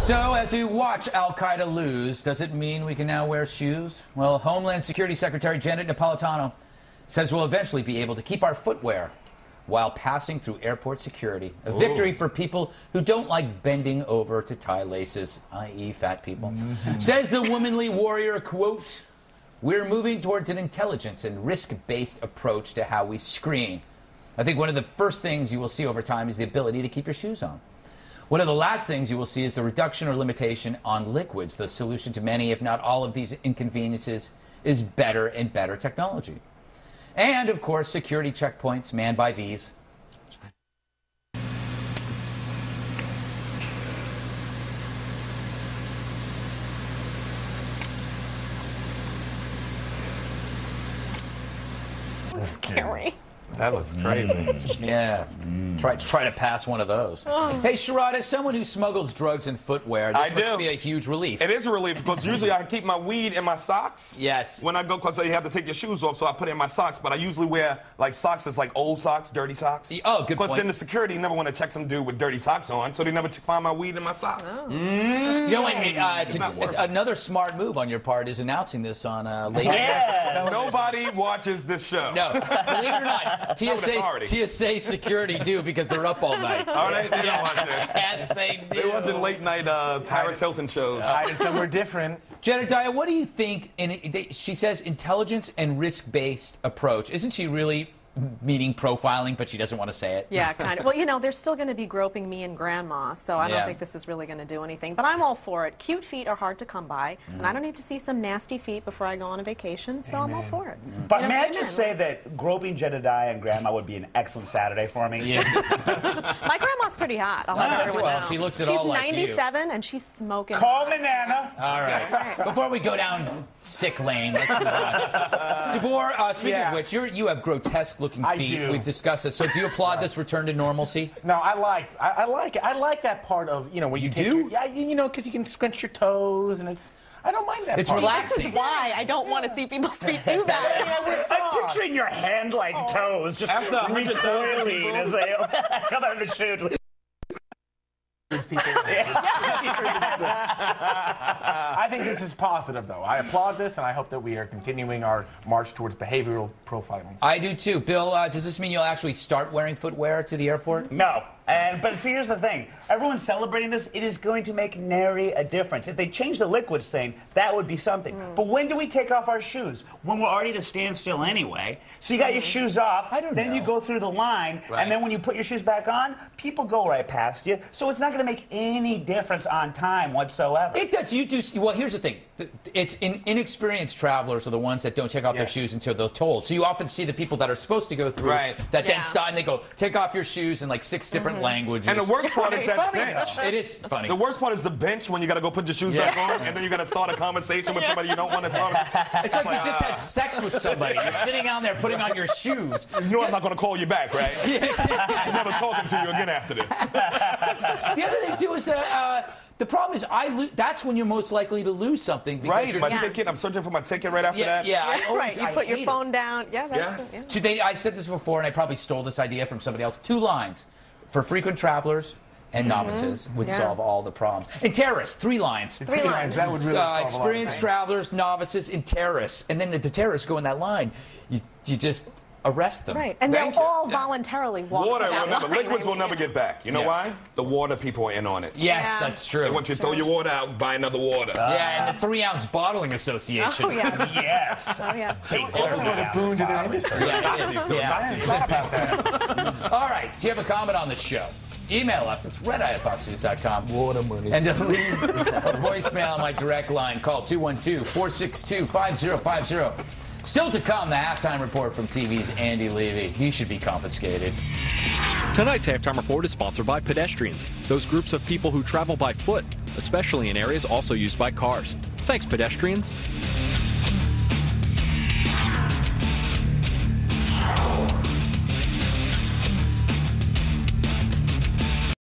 So, as we watch Al-Qaeda lose, does it mean we can now wear shoes? Well, Homeland Security Secretary Janet Napolitano says we'll eventually be able to keep our footwear while passing through airport security. A victory for people who don't like bending over to tie laces, i.e. fat people. Says the womanly warrior, quote, "We're moving towards an intelligence and risk-based approach to how we screen. I think one of the first things you will see over time is the ability to keep your shoes on. One of the last things you will see is the reduction or limitation on liquids. The solution to many, if not all, of these inconveniences is better and better technology. And, of course, security checkpoints manned by these." That's scary. That looks crazy. Yeah. Try to pass one of those. Hey, Sherrod, as someone who smuggles drugs and footwear, this must be a huge relief. It is a relief because usually I keep my weed in my socks. Yes. When I go, because you have to take your shoes off, so I put it in my socks. But I usually wear like socks that's like old socks, dirty socks. Oh, good point. Because then the security never want to check some dude with dirty socks on, so they never find my weed in my socks. Oh. You know, it's another smart move on your part is announcing this on late. Yeah. Nobody watches this show. No, believe it or not, TSA security do because they're up all night. Oh, they don't watch this. Yes, they do. They're watching late night Paris Hilton shows. Hiding somewhere different. Jedediah, what do you think? She says intelligence and risk-based approach. Isn't she really meaning profiling, but she doesn't want to say it? Yeah, kind of. Well, you know, they're still going to be groping me and Grandma, so I don't think this is really going to do anything. But I'm all for it. Cute feet are hard to come by, and I don't need to see some nasty feet before I go on a vacation, so I'm all for it. But may I just say that groping Jedediah and Grandma would be an excellent Saturday for me? Yeah. My grandma's pretty hot. I'll let everyone know. She looks all like you. She's 97, and she's smoking. Call me Nana. All right. Before we go down sick lane, let's move on. DeVore, speaking of which, you have grotesque-looking feet. I do. We've discussed this. So do you applaud this return to normalcy? No, I like it. I like that part of, you know, when you do? You know, because you can scrunch your toes, and I don't mind that It's part. relaxing. This is why I don't want to see people's feet do that. I'm picturing your hand-like toes just recoiling as they come out of the shoes. I think this is positive, though. I applaud this, and I hope that we are continuing our march towards behavioral profiling. I do, too. Bill, does this mean you'll actually start wearing footwear to the airport? No. But see, here's the thing. Everyone's celebrating this. It is going to make nary a difference. If they change the liquid saying, that would be something. But when do we take off our shoes? When we're already at a standstill anyway. So you got your shoes off, then you go through the line, and then when you put your shoes back on, people go right past you. So it's not going to make any difference on time whatsoever. It does. You do. Well, here's the thing. It's inexperienced travelers are the ones that don't take off their shoes until they're told. So you often see the people that are supposed to go through that then stop and they go, take off your shoes in like 6 different languages. And the worst part is that bench. It is funny. The worst part is the bench when you got to go put your shoes back on, and then you got to start a conversation with somebody you don't want to talk to. It's like you just had sex with somebody. You're sitting down there putting on your shoes. You know I'm not going to call you back, right? I'm never talking to you again after this. The other thing, too, is the problem is that's when you're most likely to lose something. Right, my ticket. I'm searching for my ticket right after that. Yeah, You put your phone down. Yeah, that's I said this before, and I probably stole this idea from somebody else. 2 lines. For frequent travelers and novices would solve all the problems. And terrorists, 3 lines. 3 lines. That would really solve experienced travelers, novices, and terrorists. And then if the terrorists go in that line, you just arrest them. Right, and they'll all voluntarily walk to that line. Liquids will never get back. You know why? The water people are in on it. Yes, that's true. They want you to throw your water out, buy another water. Yeah, and the 3-ounce bottling association. Oh, yes. Yes. Oh, yes. a boon to their industry. Yeah, it is. All right, do you have a comment on the show? Email us. It's redeye@foxnews.com. Water money. And to leave a voicemail on my direct line, call 212-462-5050. Still to come, the halftime report from TV's Andy Levy. He should be confiscated. Tonight's halftime report is sponsored by pedestrians, those groups of people who travel by foot, especially in areas also used by cars. Thanks, pedestrians.